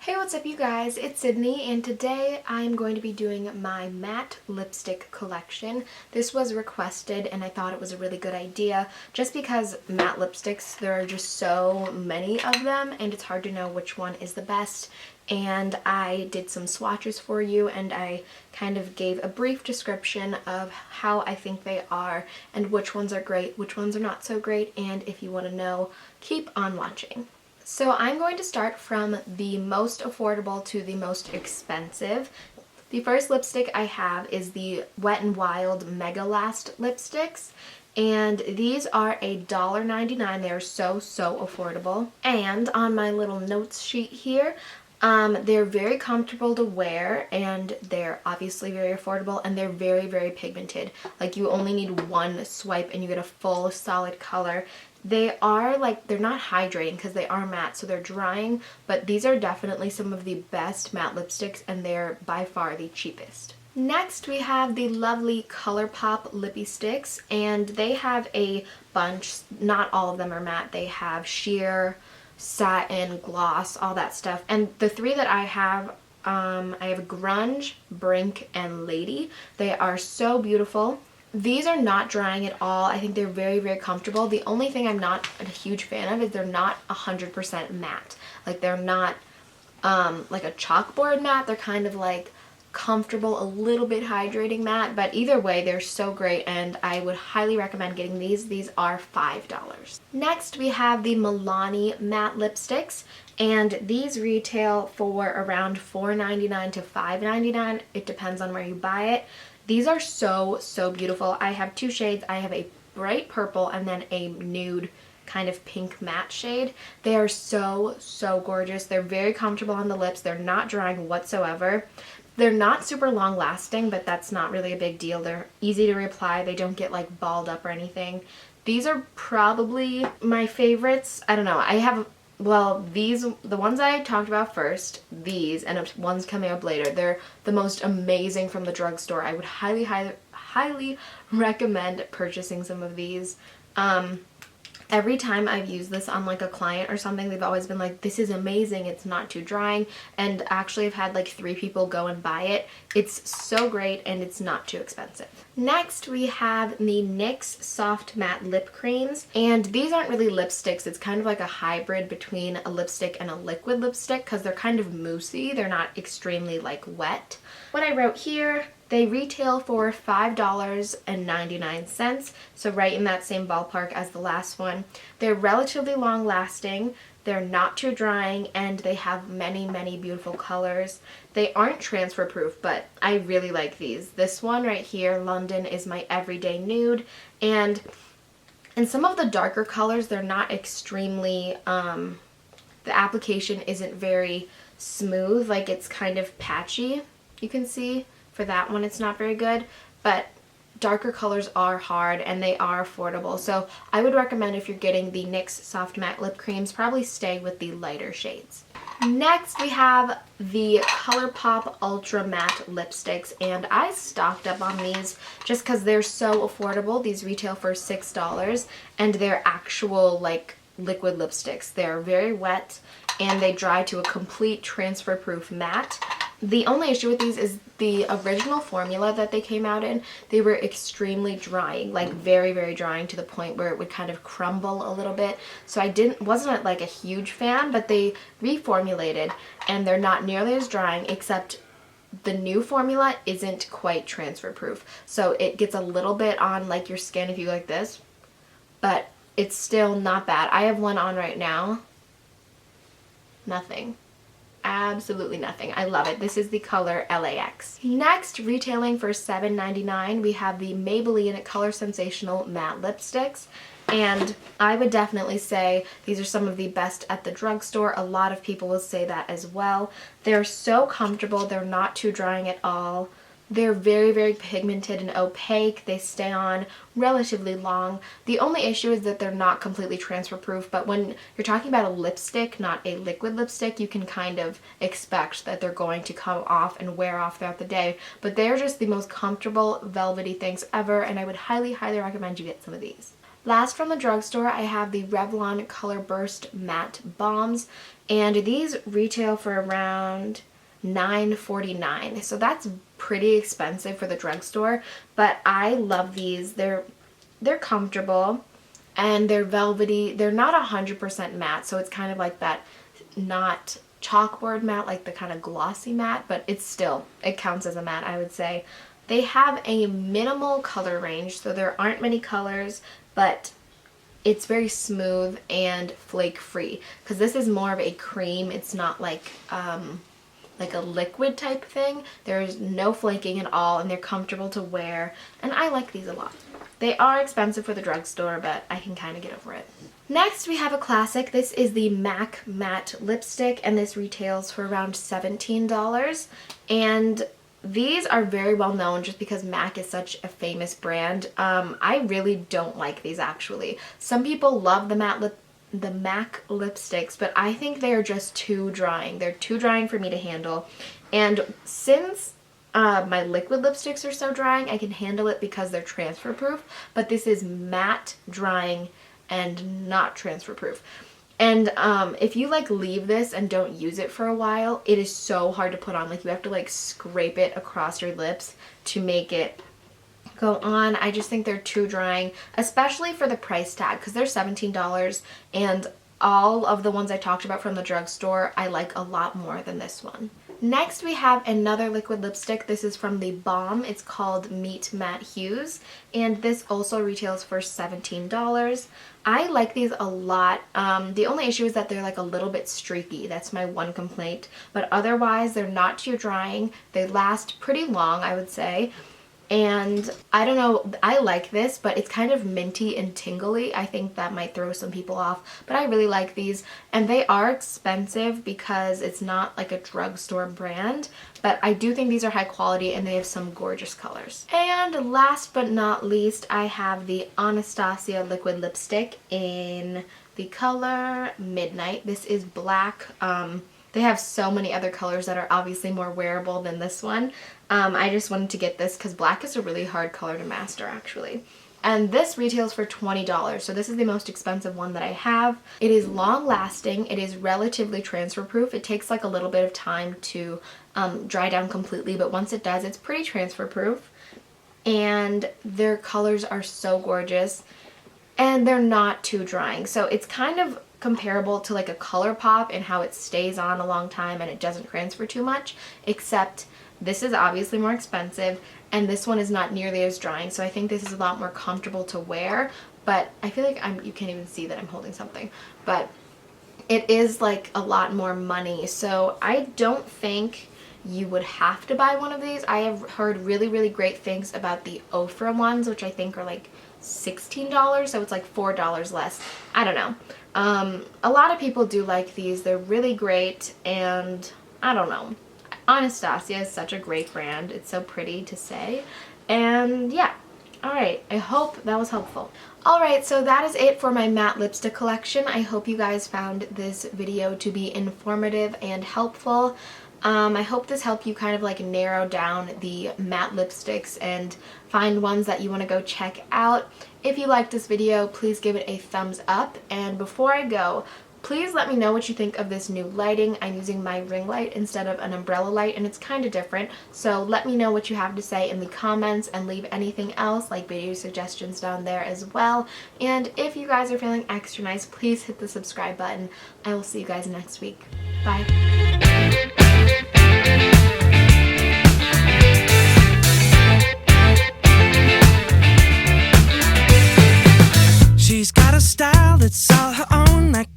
Hey, what's up you guys? It's Sydney and today I'm going to be doing my matte lipstick collection. This was requested and I thought it was a really good idea just because matte lipsticks, there are just so many of them and it's hard to know which one is the best. And I did some swatches for you and I kind of gave a brief description of how I think they are and which ones are great, which ones are not so great, and if you want to know, keep on watching. So I'm going to start from the most affordable to the most expensive. The first lipstick I have is the Wet n Wild Mega Last lipsticks. And these are $1.99. They're so affordable. And on my little notes sheet here, they're very comfortable to wear and they're obviously very affordable and they're very pigmented. Like you only need one swipe and you get a full solid color. They are they're not hydrating because they are matte, so they're drying, but these are definitely some of the best matte lipsticks and they're by far the cheapest. Next we have the lovely Colourpop Lip Stix, and they have a bunch. Not all of them are matte. They have sheer, satin, gloss, all that stuff. And the three that I have Grunge, Brink, and Lady. They are so beautiful. These are not drying at all. I think they're very comfortable. The only thing I'm not a huge fan of is they're not 100% matte. Like they're not like a chalkboard matte. They're kind of like comfortable, a little bit hydrating matte, but either way they're so great and I would highly recommend getting these. These are $5. Next we have the Milani matte lipsticks, and these retail for around $4.99 to $5.99. It depends on where you buy it. These are so beautiful. I have two shades. I have a bright purple and then a nude kind of pink matte shade. They are so gorgeous. They're very comfortable on the lips. They're not drying whatsoever. They're not super long lasting, but that's not really a big deal. They're easy to reapply. They don't get like balled up or anything. These are probably my favorites. I don't know. I have, well, these, the ones I talked about first, these, and ones coming up later, they're the most amazing from the drugstore. I would highly recommend purchasing some of these. Every time I've used this on like a client or something, they've always been like, this is amazing, it's not too drying, and actually I've had like 3 people go and buy it. It's so great and it's not too expensive. Next we have the NYX Soft Matte Lip Creams, and these aren't really lipsticks. It's kind of like a hybrid between a lipstick and a liquid lipstick because they're kind of moussey. They're not extremely like wet. What I wrote here, they retail for $5.99, so right in that same ballpark as the last one. They're relatively long lasting, they're not too drying, and they have many beautiful colors. They aren't transfer proof, but I really like these. This one right here, London, is my everyday nude, and in some of the darker colors, they're not extremely, the application isn't very smooth, like it's kind of patchy, you can see. For that one it's not very good, but darker colors are hard and they are affordable, so I would recommend, if you're getting the NYX Soft Matte Lip Creams, probably stay with the lighter shades. Next we have the Colourpop Ultra Matte Lipsticks, and I stocked up on these just because they're so affordable. These retail for $6 and they're actual like liquid lipsticks. They're very wet and they dry to a complete transfer proof matte. The only issue with these is the original formula that they came out in, they were extremely drying, like very drying, to the point where it would kind of crumble a little bit. So I wasn't like a huge fan, but they reformulated and they're not nearly as drying, except the new formula isn't quite transfer proof. So it gets a little bit on like your skin if you go like this, but it's still not bad. I have one on right now. Nothing. Absolutely nothing. I love it. This is the color LAX. Next, retailing for $7.99, we have the Maybelline Color Sensational Matte Lipsticks. And I would definitely say these are some of the best at the drugstore. A lot of people will say that as well. They're so comfortable. They're not too drying at all. They're very pigmented and opaque. They stay on relatively long. The only issue is that they're not completely transfer proof, but when you're talking about a lipstick, not a liquid lipstick, you can kind of expect that they're going to come off and wear off throughout the day. But they're just the most comfortable velvety things ever, and I would highly recommend you get some of these. Last from the drugstore, I have the Revlon Color Burst Matte Balms, and these retail for around $9.49. So that's pretty expensive for the drugstore, but I love these. They're comfortable and they're velvety. They're not 100% matte, so it's kind of like that, not chalkboard matte, like the kind of glossy matte, but it counts as a matte, I would say. They have a minimal color range, so there aren't many colors, but it's very smooth and flake free, because this is more of a cream. It's not like a liquid type thing. There's no flaking at all, and they're comfortable to wear, and I like these a lot. They are expensive for the drugstore, but I can kind of get over it. Next, we have a classic. This is the MAC Matte Lipstick, and this retails for around $17. And these are very well known just because MAC is such a famous brand. I really don't like these, actually. Some people love the MAC lipsticks, but I think they are just too drying. They're too drying for me to handle. And since my liquid lipsticks are so drying, I can handle it because they're transfer proof, but this is matte drying and not transfer proof. And if you like leave this and don't use it for a while, it is so hard to put on. Like, you have to like scrape it across your lips to make it go on. I just think they're too drying, especially for the price tag, because they're $17, and all of the ones I talked about from the drugstore I like a lot more than this one. Next, we have another liquid lipstick. This is from the Balm. It's called Meet Matte Hues, and this also retails for $17. I like these a lot. The only issue is that they're like a little bit streaky. That's my one complaint. But otherwise, they're not too drying. They last pretty long, I would say. And I don't know, I like this, but it's kind of minty and tingly. I think that might throw some people off, but I really like these. And they are expensive because it's not like a drugstore brand, but I do think these are high quality and they have some gorgeous colors. And last but not least, I have the Anastasia liquid lipstick in the color Midnight. This is black. They have so many other colors that are obviously more wearable than this one. I just wanted to get this because black is a really hard color to master, actually. And this retails for $20, so this is the most expensive one that I have. It is long lasting, it is relatively transfer proof. It takes like a little bit of time to dry down completely, but once it does, it's pretty transfer proof. And their colors are so gorgeous, and they're not too drying. So it's kind of comparable to like a Colourpop in how it stays on a long time and it doesn't transfer too much, except this is obviously more expensive and this one is not nearly as drying, so I think this is a lot more comfortable to wear. But I feel like you can't even see that I'm holding something, but it is like a lot more money, so I don't think you would have to buy one of these. I have heard really, really great things about the Ofra ones, which I think are like $16, so it's like $4 less. I don't know. A lot of people do like these. They're really great, and I don't know. Anastasia is such a great brand. It's so pretty to say. And yeah. Alright, I hope that was helpful. Alright, so that is it for my matte lipstick collection. I hope you guys found this video to be informative and helpful. I hope this helped you kind of like narrow down the matte lipsticks and find ones that you want to go check out. If you liked this video, please give it a thumbs up. And before I go, please let me know what you think of this new lighting. I'm using my ring light instead of an umbrella light, and it's kind of different. So let me know what you have to say in the comments, and leave anything else like video suggestions down there as well. And if you guys are feeling extra nice, please hit the subscribe button. I will see you guys next week. Bye. She's got a style that's all her own, like